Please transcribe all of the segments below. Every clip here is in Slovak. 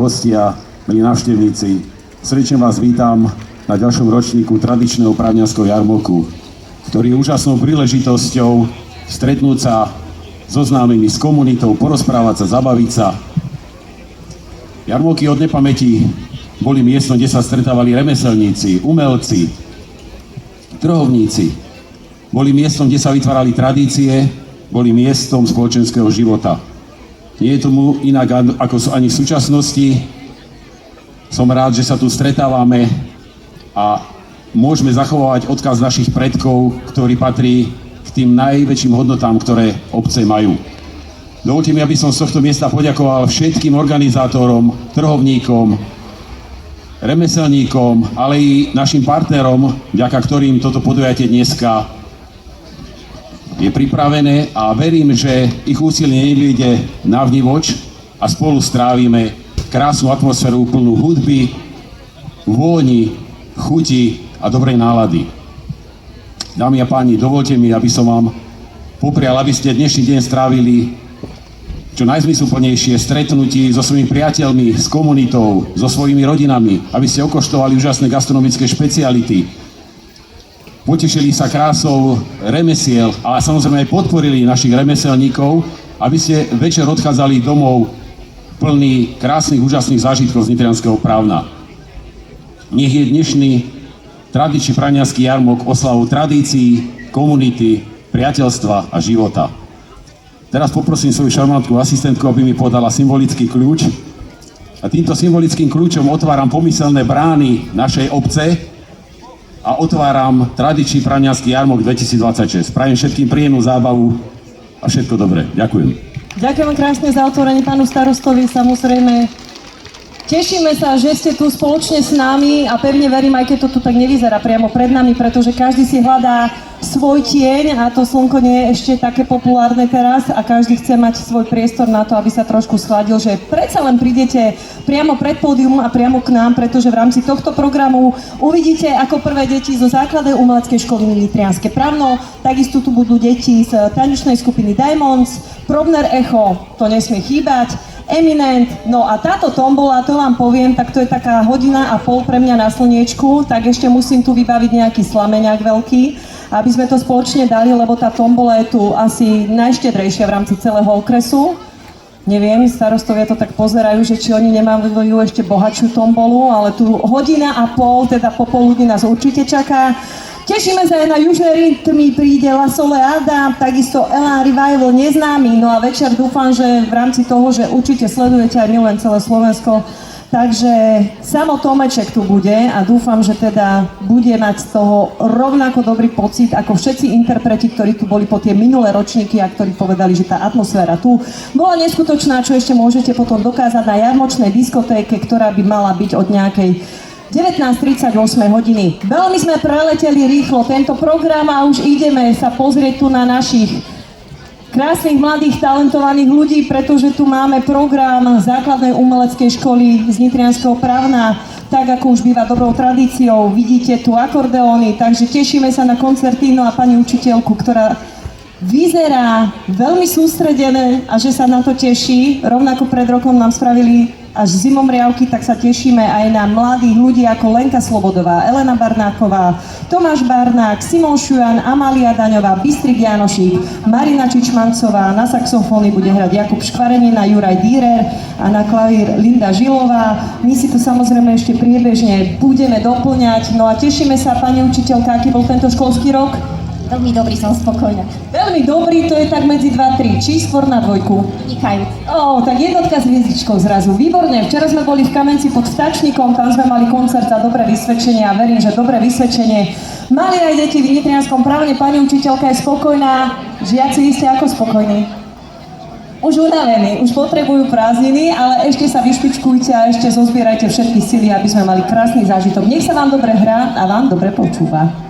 hostia, milí návštevníci, srdečne vás vítam na ďalšom ročníku tradičného právňanského jarmoku, ktorý je úžasnou príležitosťou stretnúť sa so známymi, s komunitou, porozprávať sa, zabaviť sa. Jarmoky od nepamäti boli miestom, kde sa stretávali remeselníci, umelci, trhovníci. Boli miestom, kde sa vytvárali tradície, boli miestom spoločenského života. Nie je tomu inak ako ani v súčasnosti. Som rád, že sa tu stretávame a môžeme zachovávať odkaz našich predkov, ktorý patrí k tým najväčším hodnotám, ktoré obce majú. Dovoľte mi, aby som z tohto miesta poďakoval všetkým organizátorom, trhovníkom, remeselníkom, ale i našim partnerom, vďaka ktorým toto podujatie dneska je pripravené a verím, že ich úsilie nevyjde navnívoč a spolu strávime krásnu atmosféru plnú hudby, vôni, chuti a dobrej nálady. Dámy a páni, dovoľte mi, aby som vám poprial, aby ste dnešný deň strávili čo najzmysluplnejšie stretnutí so svojimi priateľmi, s komunitou, so svojimi rodinami, aby ste okoštovali úžasné gastronomické špeciality, potešili sa krásou remesiel a samozrejme aj podporili našich remeselníkov, aby ste večer odchádzali domov plný krásnych, úžasných zážitkov z nitrianskeho Právna. Nech je dnešný tradičný právňanský jarmok oslavou tradícií, komunity, priateľstva a života. Teraz poprosím svoju šarmantku asistentku, aby mi podala symbolický kľúč. A týmto symbolickým kľúčom otváram pomyselné brány našej obce a otváram tradičný právňanský jarmok 2026. Prajem všetkým príjemnú zábavu a všetko dobré. Ďakujem. Ďakujem krásne za otvorenie pánu starostovi, samozrejme. Tešíme sa, že ste tu spoločne s nami a pevne verím, aj keď to tu tak nevyzerá priamo pred nami, pretože každý si hľadá svoj tieň a to slnko nie je ešte také populárne teraz a každý chce mať svoj priestor na to, aby sa trošku schladil, že predsa len prídete priamo pred pódium a priamo k nám, pretože v rámci tohto programu uvidíte ako prvé deti zo základnej umeleckej školy Nitrianske Právno, takisto tu budú deti z tanečnej skupiny Diamonds, Probner Echo, to nesmie chýbať, Eminent, no a táto tombola, to vám poviem, tak to je taká hodina a pol pre mňa na slniečku, tak ešte musím tu vybaviť nejaký slameňák veľký, aby sme to spoločne dali, lebo tá tombola je tu asi najštedrejšia v rámci celého okresu. Neviem, starostovia to tak pozerajú, že či oni nemajú ešte bohatšiu tombolu, ale tu hodina a pol, teda popoludní nás určite čaká. Tešíme sa aj na južné rytmy, príde La Soleada, takisto Elan Revival Neznámy, no a večer dúfam, že v rámci toho, že určite sledujete aj milujem celé Slovensko, takže Samo Tomeček tu bude a dúfam, že teda bude mať z toho rovnako dobrý pocit ako všetci interpreti, ktorí tu boli po tie minulé ročníky a ktorí povedali, že tá atmosféra tu bola neskutočná, čo ešte môžete potom dokázať na jarmočnej diskotéke, ktorá by mala byť od nejakej 19:38 hodiny. Veľmi sme preleteli rýchlo tento program a už ideme sa pozrieť tu na našich krásnych, mladých, talentovaných ľudí, pretože tu máme program základnej umeleckej školy z Nitrianskeho Právna, tak ako už býva dobrou tradíciou. Vidíte tu akordeóny, takže tešíme sa na koncerty, no a pani učiteľku, ktorá vyzerá veľmi sústredené a že sa na to teší. Rovnako pred rokom nám spravili až zimomriavky, tak sa tešíme aj na mladých ľudí ako Lenka Slobodová, Elena Barnáková, Tomáš Barnák, Simon Šujan, Amália Daňová, Bystrik Janošík, Marina Čičmancová, na saxofóny bude hrať Jakub Škvarenina, Juraj Dürer a na klavír Linda Žilová. My si tu samozrejme ešte priebežne budeme doplňať. No a tešíme sa, pani učiteľka, aký bol tento školský rok? Veľmi dobrý, som spokojná. Veľmi dobrý, to je tak medzi 2-3, či skôr na dvojku? Vynikajúc. Tak jednotka s hviezdičkou zrazu. Výborne, včera sme boli v Kamenci pod Vtáčnikom, tam sme mali koncert za dobré vysvedčenie a verím, že dobré vysvedčenie mali aj deti v Nitrianskom Právne. Pani učiteľka je spokojná, žiaci ste ako spokojní? Už unavení, už potrebujú prázdniny, ale ešte sa vyšpičkujte a ešte zozbierajte všetky sily, aby sme mali krásny zážitok. Nech sa vám dobre hrá a vám dobre počúva.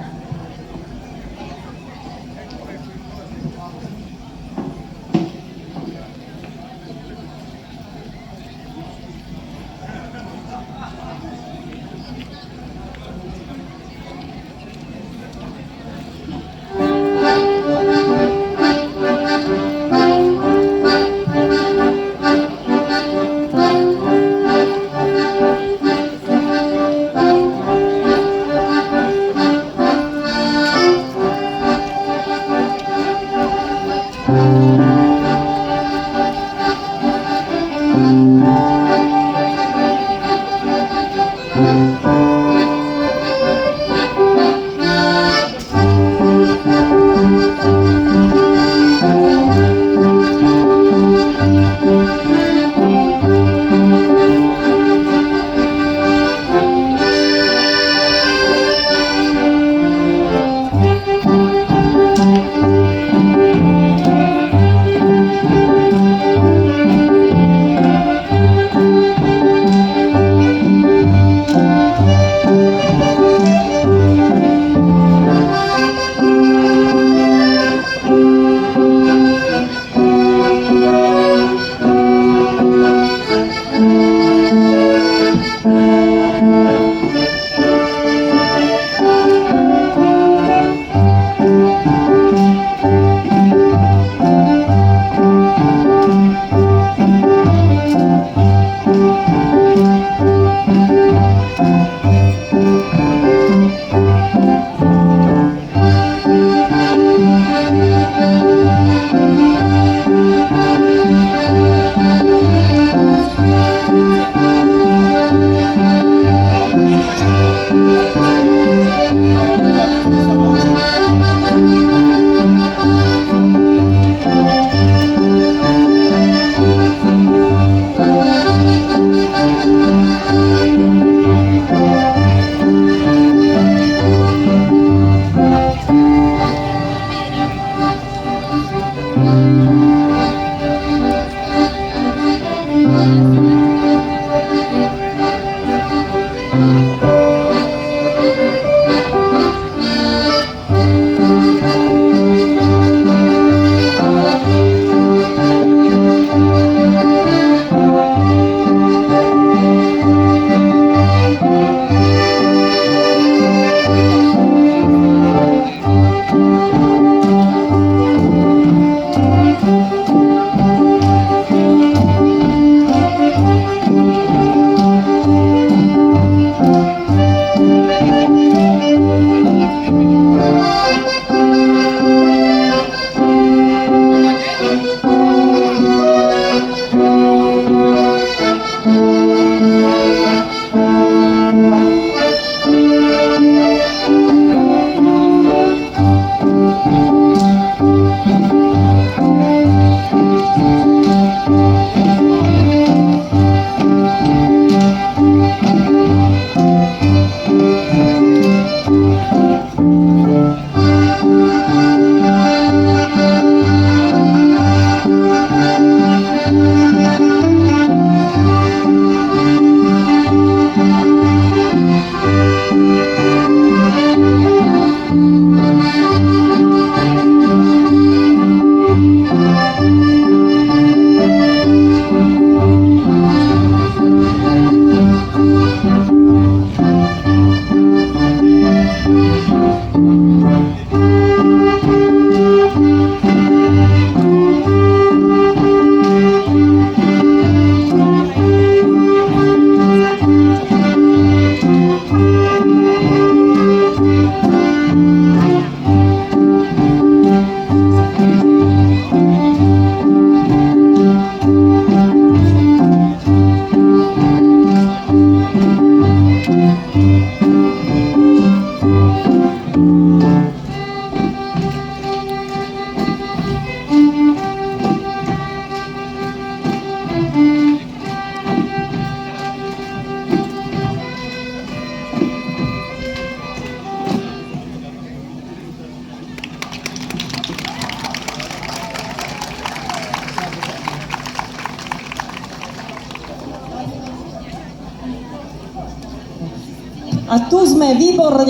A tu sme výborne.